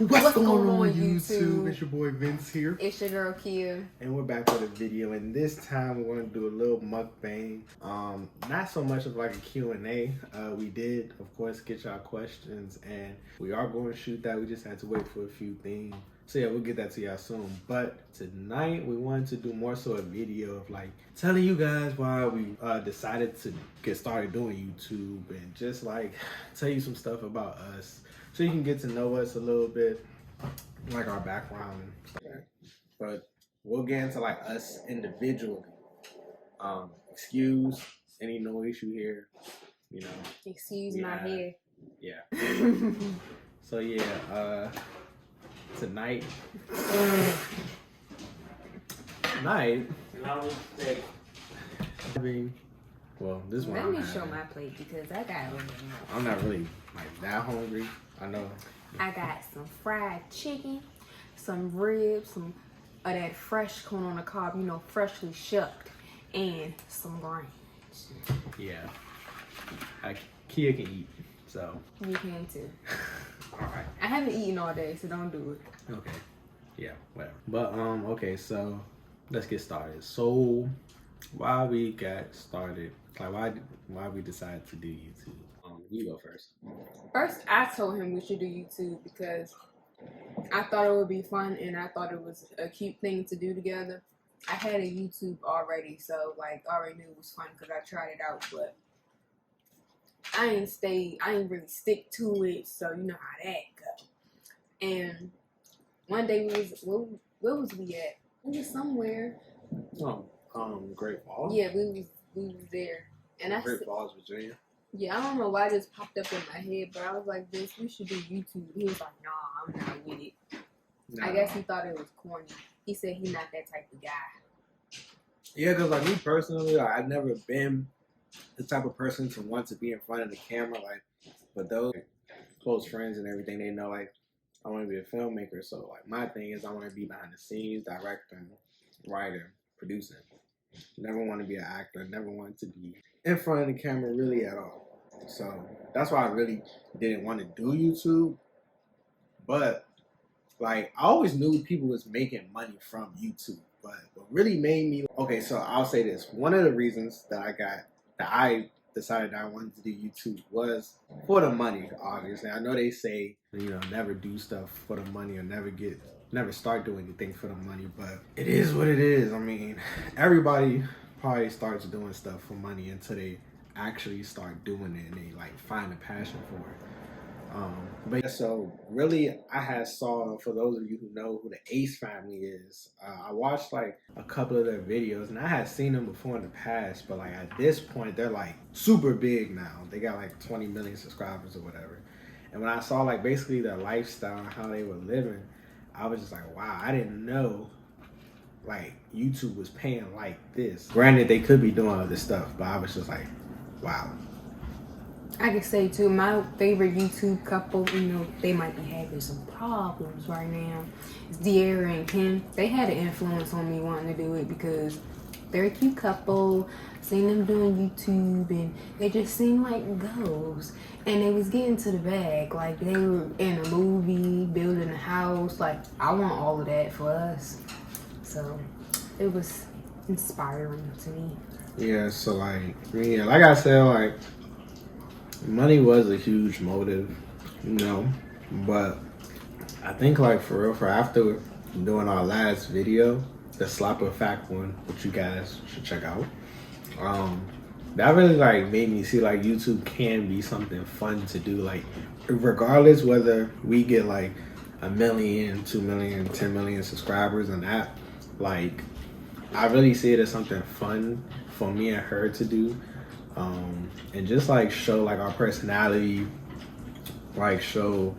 What's going on YouTube? It's your boy Vince here. It's your girl Kia. And we're back with a video, and this time we're going to do a little mukbang. Not so much of like a Q&A. We did, of course, get y'all questions, and we are going to shoot that. We just had to wait for a few things. So yeah, we'll get that to y'all soon. But tonight we wanted to do more so a video of like telling you guys why we decided to get started doing YouTube, and just like tell you some stuff about us, so you can get to know us a little bit, like our background and stuff like that. But we'll get into like us individually. Excuse any noise you hear, you know. Excuse my hair. Yeah. So yeah, tonight, well, this one. Let me show my plate because I got I'm not really like that hungry. I know. I got some fried chicken, some ribs, some of that fresh corn on the cob, you know, freshly shucked, and some grains. Yeah. Kia can eat, so. You can too. Alright. I haven't eaten all day, so don't do it. Okay. Yeah, whatever. But okay, so let's get started. So why we got started, like why we decided to do YouTube. You go first. First, I told him we should do YouTube because I thought it would be fun and I thought it was a cute thing to do together. I had a YouTube already, so like I already knew it was fun because I tried it out, but I ain't really stick to it, so you know how that go. And one day where was we at? We was somewhere. Great Falls? Yeah, we was there. And I Great Falls, Virginia. Yeah, I don't know why this popped up in my head, but I was like, "This, we should do YouTube." He was like, "Nah, I'm not with it." Nah. I guess he thought it was corny. He said he's not that type of guy. Yeah, because like me personally, like, I've never been the type of person to want to be in front of the camera. Like, but those close friends and everything, they know like I want to be a filmmaker. So like my thing is I want to be behind the scenes, directing, writer, producing. Never want to be an actor. Never wanted to be in front of the camera really at all. So that's why I really didn't want to do YouTube. But like I always knew people was making money from YouTube. But what really made me, okay, so I'll say this. One of the reasons that I decided that I wanted to do YouTube was for the money, obviously. I know they say, you know, never do stuff for the money or never start doing anything for the money, but it is what it is. I mean, everybody probably starts doing stuff for money until they actually start doing it and they like find a passion for it. But yeah, so really I had saw, for those of you who know who the Ace family is, I watched like a couple of their videos and I had seen them before in the past, but like at this point they're like super big now. They got like 20 million subscribers or whatever. And when I saw like basically their lifestyle and how they were living, I was just like, wow, I didn't know like YouTube was paying like this. Granted, they could be doing other stuff, but I was just like, wow. I can say too, my favorite YouTube couple, you know, they might be having some problems right now. It's De'Ara and Kim. They had an influence on me wanting to do it because they're a cute couple. Seen them doing YouTube and they just seemed like goals. And they was getting to the bag. Like they were in a movie, building a house. Like I want all of that for us. So it was inspiring to me. Yeah, so like, yeah, like I said, like money was a huge motive, you know, but I think like for real, for after doing our last video, the Slap of Fact one, which you guys should check out, that really like made me see like YouTube can be something fun to do, like regardless whether we get like 1 million, 2 million, 10 million subscribers and that, like I really see it as something fun for me and her to do. And just like show like our personality, like show,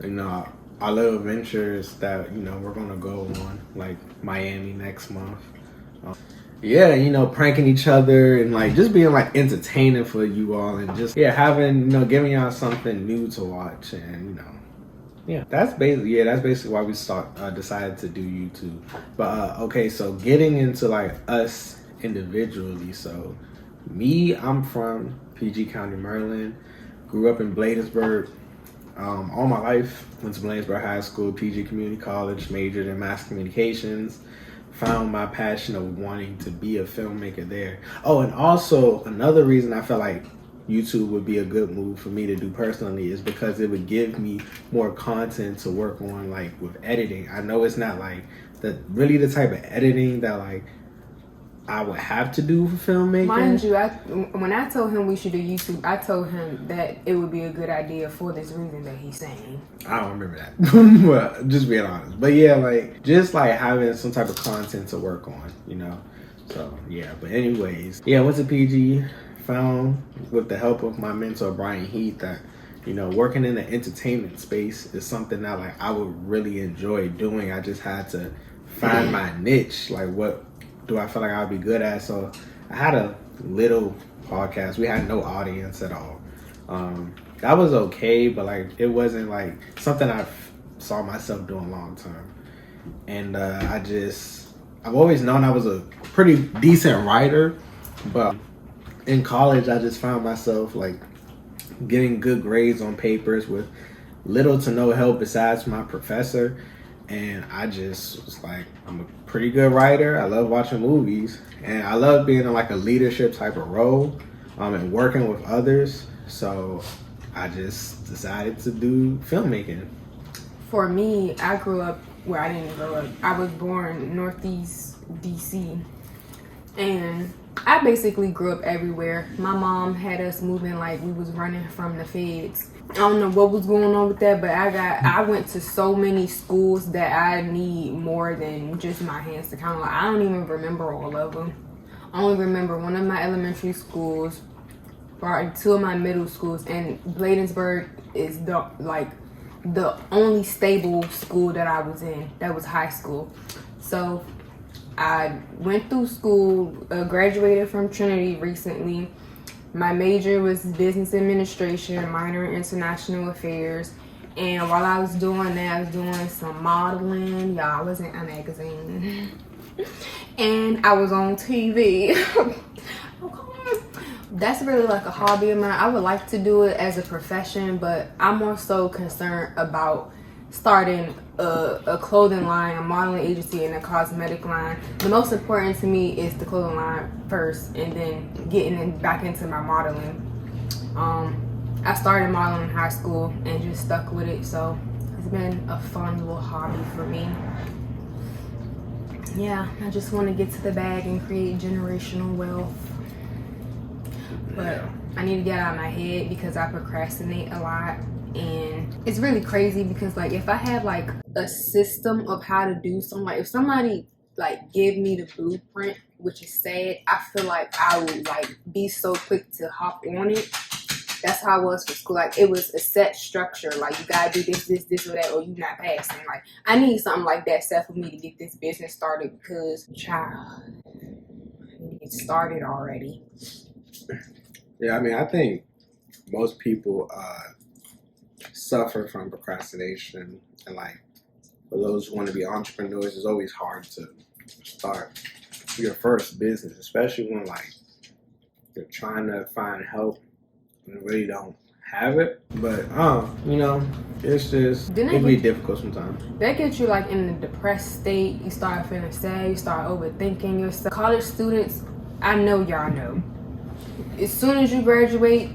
you know, our little adventures that, you know, we're gonna go on, like Miami next month. Yeah, you know, pranking each other and like just being like entertaining for you all, and just having, you know, giving y'all something new to watch. And you know, that's basically why we decided to do YouTube. But okay, so getting into like us individually, so me, I'm from PG County, Maryland. Grew up in Bladensburg. All my life, went to Blanesburg High School, PG Community College, majored in mass communications, found my passion of wanting to be a filmmaker there. Oh, and also another reason I felt like YouTube would be a good move for me to do personally is because it would give me more content to work on, like with editing. I know it's not like the type of editing that like I would have to do for filmmaking. Mind you, when I told him we should do YouTube, I told him that it would be a good idea for this reason that he's saying. I don't remember that. Well, just being honest. But yeah, like just like having some type of content to work on, you know. So yeah, but anyways, yeah, I went to PG, found with the help of my mentor Brian Heath that, you know, working in the entertainment space is something that like I would really enjoy doing. I just had to find my niche, like what do I feel like I'll be good at. So I had a little podcast. We had no audience at all. That was okay, but like it wasn't like something I saw myself doing long term. And I've always known I was a pretty decent writer, but in college I just found myself like getting good grades on papers with little to no help besides my professor. And I just was like, I'm a pretty good writer. I love watching movies. And I love being in like a leadership type of role and working with others. So I just decided to do filmmaking. For me, I grew up where I didn't grow up. I was born in Northeast DC. And I basically grew up everywhere. My mom had us moving like we was running from the feds. I don't know what was going on with that, but I went to so many schools that I need more than just my hands to count. Like, I don't even remember all of them. I only remember one of my elementary schools, or two of my middle schools, and Bladensburg is the only stable school that I was in. That was high school. So I went through school, graduated from Trinity recently. My major was business administration, minor in international affairs. And while I was doing that, I was doing some modeling. Y'all, I was in a magazine. And I was on TV. Oh, come on. That's really like a hobby of mine. I would like to do it as a profession, but I'm more so concerned about starting a clothing line, a modeling agency, and a cosmetic line. The most important to me is the clothing line first, and then getting back into my modeling. I started modeling in high school and just stuck with it, so it's been a fun little hobby for me. Yeah, I just want to get to the bag and create generational wealth. But I need to get out of my head because I procrastinate a lot. And it's really crazy because like if I have like a system of how to do something, like if somebody like give me the blueprint, which is sad, I feel like I would like be so quick to hop on it. That's how I was for school. Like it was a set structure. Like you gotta do this, or that, or you not passing. Like I need something like that set for me to get this business started because child, I need to get started already. Yeah, I mean, I think most people suffer from procrastination, and like for those who want to be entrepreneurs, it's always hard to start your first business, especially when like you're trying to find help and really don't have it. But you know, it's just it can be difficult sometimes. That gets you like in a depressed state. You start feeling sad. You start overthinking yourself. College students, I know y'all know. As soon as you graduate,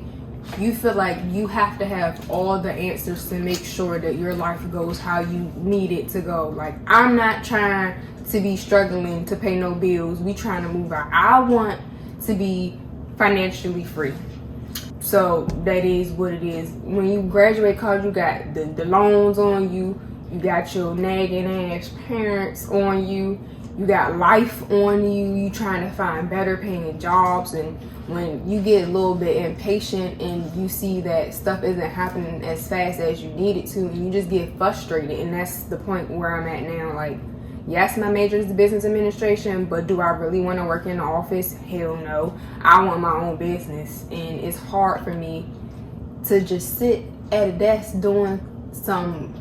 you feel like you have to have all the answers to make sure that your life goes how you need it to go. Like, I'm not trying to be struggling to pay no bills. We trying to move out. I want to be financially free. So that is what it is. When you graduate college, you got the loans on you. You got your nagging ass parents on you. You got life on you. You trying to find better paying jobs. And when you get a little bit impatient and you see that stuff isn't happening as fast as you need it to, and you just get frustrated. And that's the point where I'm at now. Like, yes, my major is business administration, but do I really want to work in the office? Hell no. I want my own business. And it's hard for me to just sit at a desk doing some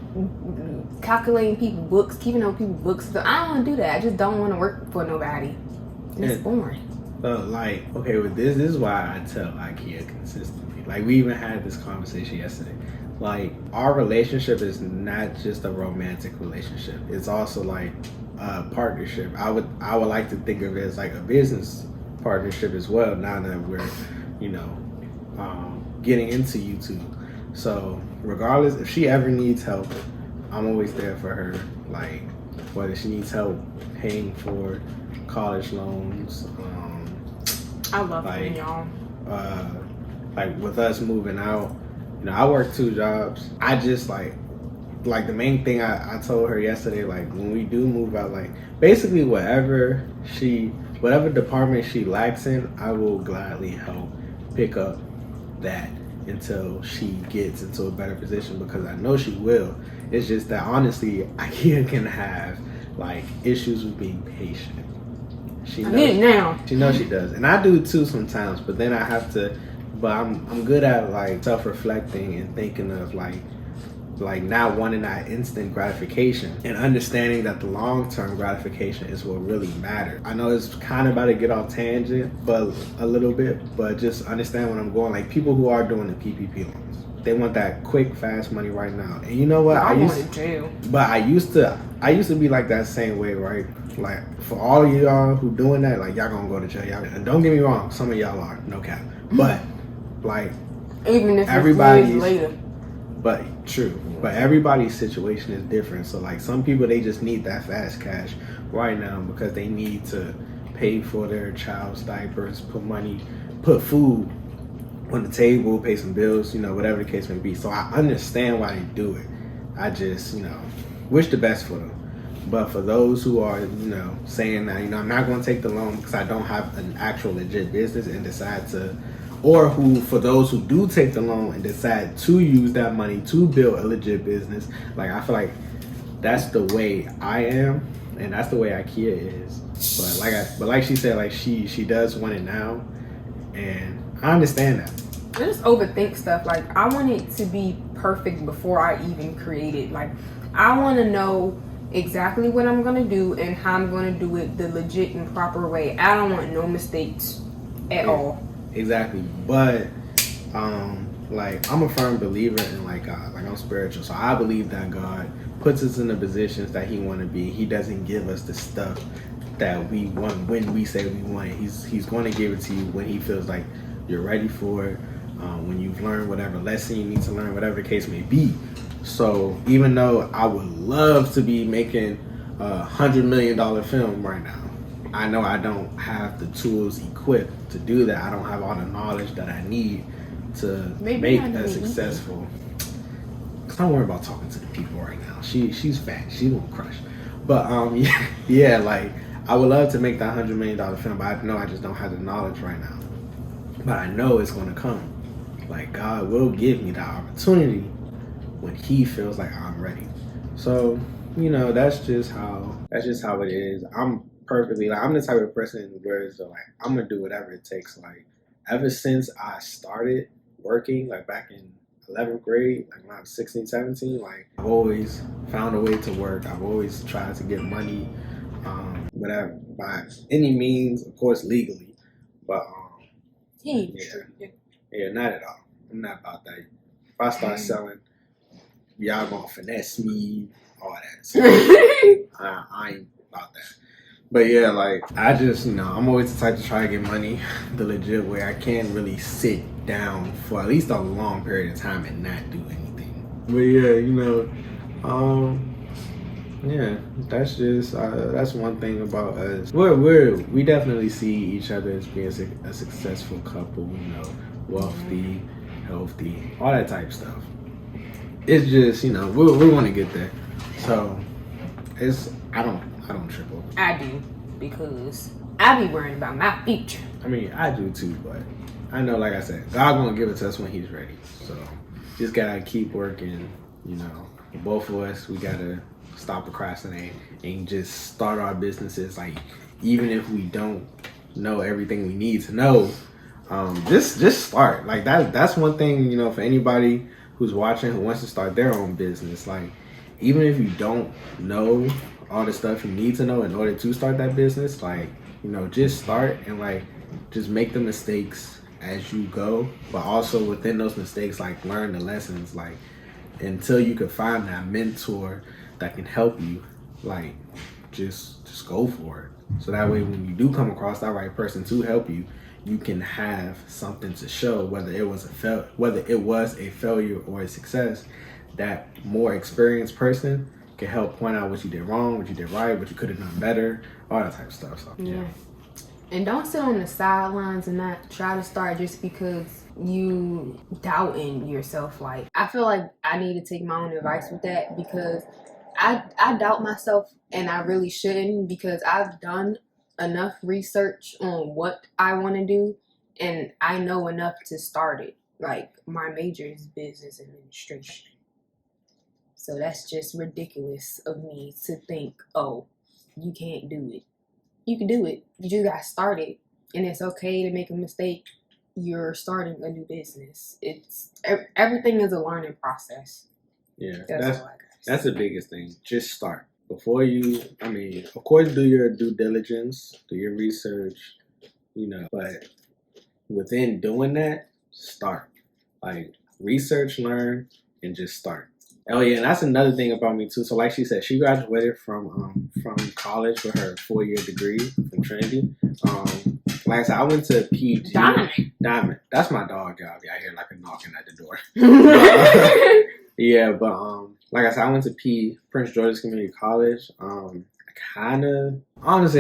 calculating people's books, keeping up people's books. So I don't want to do that. I just don't want to work for nobody. It's boring. But like, okay, with this is why I tell IKEA consistently. Like, we even had this conversation yesterday. like our relationship is not just a romantic relationship. It's also like a partnership. I would like to think of it as like a business partnership as well. Now that we're, you know, getting into YouTube. So regardless, if she ever needs help, I'm always there for her. Like whether she needs help paying for college loans, I love like them, y'all. like with us moving out, you know, I work 2 jobs. I just like the main thing I told her yesterday, like when we do move out, like basically whatever department she lacks in, I will gladly help pick up that until she gets into a better position, because I know she will. It's just that honestly, IKEA can have like issues with being patient. She I need it now. She knows she does, and I do too sometimes. But then I have to. But I'm good at like self-reflecting and thinking of like not wanting that instant gratification and understanding that the long-term gratification is what really matters. I know it's kind of about to get off tangent, but a little bit. But just understand when I'm going. Like people who are doing the PPP loans, they want that quick, fast money right now. And you know what? I want to jail. But I used to be like that same way, right? Like for all of y'all who doing that, like y'all gonna go to jail. Y'all, and don't get me wrong, some of y'all are, no cap. But like even if everybody's it's later. But true. But everybody's situation is different. So like some people, they just need that fast cash right now because they need to pay for their child's diapers, put food on the table, pay some bills, you know, whatever the case may be. So I understand why they do it. I just, you know, wish the best for them. But for those who are, you know, saying that, you know, I'm not going to take the loan because I don't have an actual legit business and decide to, or for those who do take the loan and decide to use that money to build a legit business, like I feel like that's the way I am and that's the way IKEA is. But like she said, like she does want it now, and I understand that. I just overthink stuff. Like I want it to be perfect before I even create it. Like I want to know exactly what I'm gonna do and how I'm gonna do it the legit and proper way. I don't want no mistakes at all. Exactly. But like I'm a firm believer in like God. Like I'm spiritual, so I believe that God puts us in the positions that He want to be. He doesn't give us the stuff that we want when we say we want it. He's going to give it to you when He feels like you're ready for it. When you've learned whatever lesson you need to learn, whatever the case may be. So even though I would love to be making $100 million film right now, I know I don't have the tools equipped to do that. I don't have all the knowledge that I need to make that successful. Cause I'm worried about talking to the people right now. She's fat. She won't crush. But yeah, like I would love to make that $100 million film, but I know I just don't have the knowledge right now. But I know it's gonna come. Like God will give me the opportunity when He feels like I'm ready. So, you know, that's just how it is. I'm the type of person where it's like I'm gonna do whatever it takes. Like ever since I started working, like back in 11th grade, like when I was 16, 17, like I've always found a way to work. I've always tried to get money, whatever, by any means, of course legally. But yeah, not at all. I'm not about that. If I start selling, y'all gonna finesse me, all that. So I ain't about that. But yeah, like I just, you know, I'm always the type to try to get money the legit way. I can't really sit down for at least a long period of time and not do anything. But yeah, you know, yeah, that's just that's one thing about us. We definitely see each other as being a successful couple. You know, wealthy, healthy, all that type of stuff. It's just, you know, we want to get there. So I don't triple. I do, because I be worrying about my future. I mean, I do too, but I know, like I said, God gonna give it to us when He's ready. So just gotta keep working. You know, both of us, we gotta stop procrastinating and just start our businesses. Like even if we don't know everything we need to know, just start. Like that's one thing, you know, for anybody who's watching who wants to start their own business. Like even if you don't know all the stuff you need to know in order to start that business, like, you know, just start and like just make the mistakes as you go, but also within those mistakes, like learn the lessons. Like until you can find that mentor that can help you, like just go for it. So that way, when you do come across that right person to help you, you can have something to show, whether it was a failure or a success. That more experienced person can help point out what you did wrong, what you did right, what you could have done better, all that type of stuff. So Yeah. And don't sit on the sidelines and not try to start just because you doubting yourself. Like, I feel like I need to take my own advice with that, because I doubt myself, and I really shouldn't, because I've done enough research on what I want to do, and I know enough to start it. Like, my major is business administration. So that's just ridiculous of me to think, oh, you can't do it. You can do it. You just got started, and it's okay to make a mistake. You're starting a new business. It's everything is a learning process. Yeah, That's all I got to that's say. the biggest thing. Just start before you. I mean, of course, do your due diligence, do your research, but within doing that, start. Like, research, learn, and just start. Oh yeah, and that's another thing about me too. So like she said, she graduated from college with her 4-year degree from Trinity. Like I said, I went to PG. Diamond. That's my dog, y'all. Be out here like a knocking at the door. Yeah, but like I said, I went to Prince George's Community College. Honestly,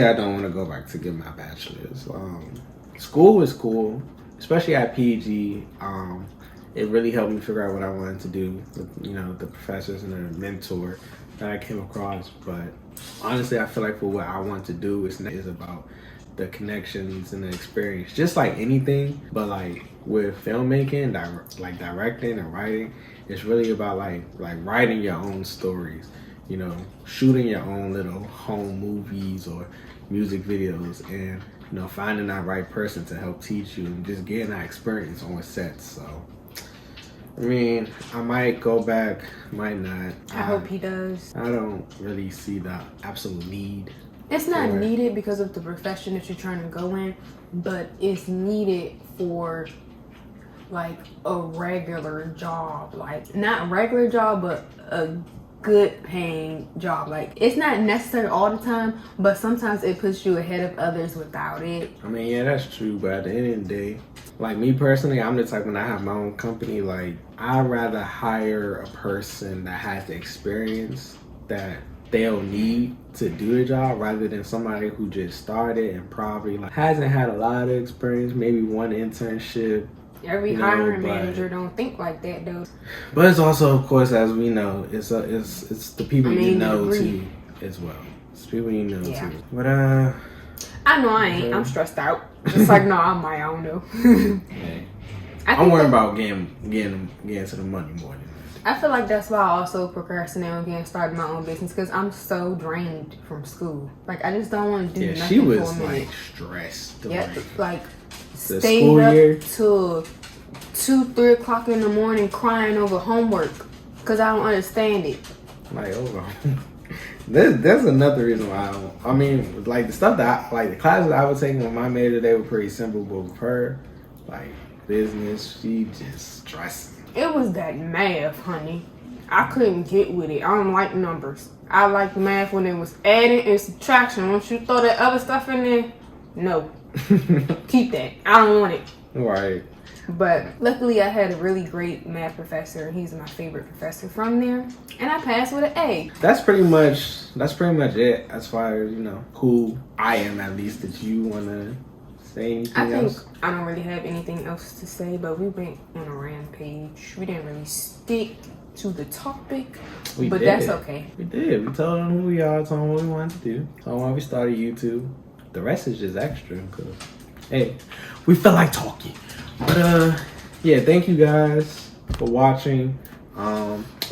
I don't want to go back to get my bachelor's. School was cool, especially at PG. It really helped me figure out what I wanted to do with, the professors and the mentor that I came across. But honestly, I feel like for what I want to do is about the connections and the experience, just like anything. But like with filmmaking, like directing and writing, it's really about like writing your own stories, shooting your own little home movies or music videos, and finding that right person to help teach you and just getting that experience on sets. So I mean, I might go back, might not. I hope he does. I don't really see the absolute need. It's not needed because of the profession that you're trying to go in, but it's needed for like a regular job. Like, not a regular job, but a good paying job. Like, it's not necessary all the time, but sometimes it puts you ahead of others without it. I mean, yeah, that's true, but at the end of the day, like me personally, I'm the type, when I have my own company, like I'd rather hire a person that has the experience that they'll need to do the job, rather than somebody who just started and probably like hasn't had a lot of experience, maybe one internship. Every hiring manager don't think like that though. But it's also, of course, as we know, it's the people you know too as well. It's people you know too. But I know I ain't. I'm stressed out. It's like, no, I'm my own though. Hey, I'm worried about getting to the money more than that. I feel like that's why I also procrastinate on getting started my own business, because I'm so drained from school. Like, I just don't want to do nothing. She was for a minute. like stressed. Yeah, like the stayed school up year till 2-3 o'clock in the morning crying over homework because I don't understand it. Like, over. There's another reason why I don't. I mean, like the stuff that the classes I was taking with my major, they were pretty simple, but with her, like business, she just stressing. It was that math, honey. I couldn't get with it. I don't like numbers. I like math when it was adding and subtraction. Once you throw that other stuff in there, no. Keep that. I don't want it. Right. But luckily I had a really great math professor. He's my favorite professor from there. And I passed with an A. That's pretty much it as far as, who I am, at least. That you want to say anything else? I don't really have anything else to say, but we went on a rampage. We didn't really stick to the topic, but that's okay. We did. We told them who we are, told them what we wanted to do, told them why we started YouTube. The rest is just extra because, hey, we felt like talking. But yeah, thank you guys for watching.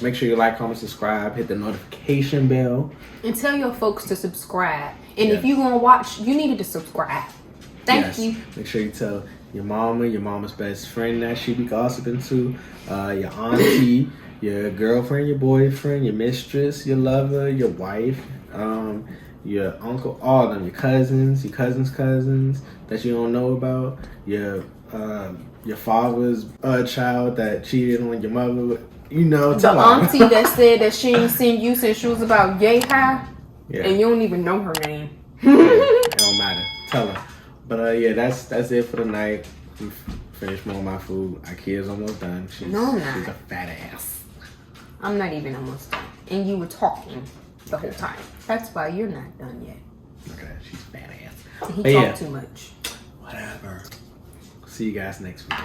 Make sure you like, comment, subscribe, hit the notification bell, and tell your folks to subscribe. And if you're gonna watch, you needed to subscribe. Thank you. Make sure you tell your mama, your mama's best friend that she be gossiping to, your auntie, your girlfriend, your boyfriend, your mistress, your lover, your wife, your uncle, all of them, your cousins that you don't know about, your father's child that cheated on your mother, You know, The tell her. auntie that said that she ain't seen you since she was about yay high, Yeah. and you don't even know her name. It don't matter. Tell her. But yeah, that's it for the night. We finished more of my food. Our kid's almost done. She's a fat ass. I'm not even almost done. And you were talking the whole time. That's why you're not done yet. Look at that. She's fat ass. He But talked too much. Whatever. See you guys next week.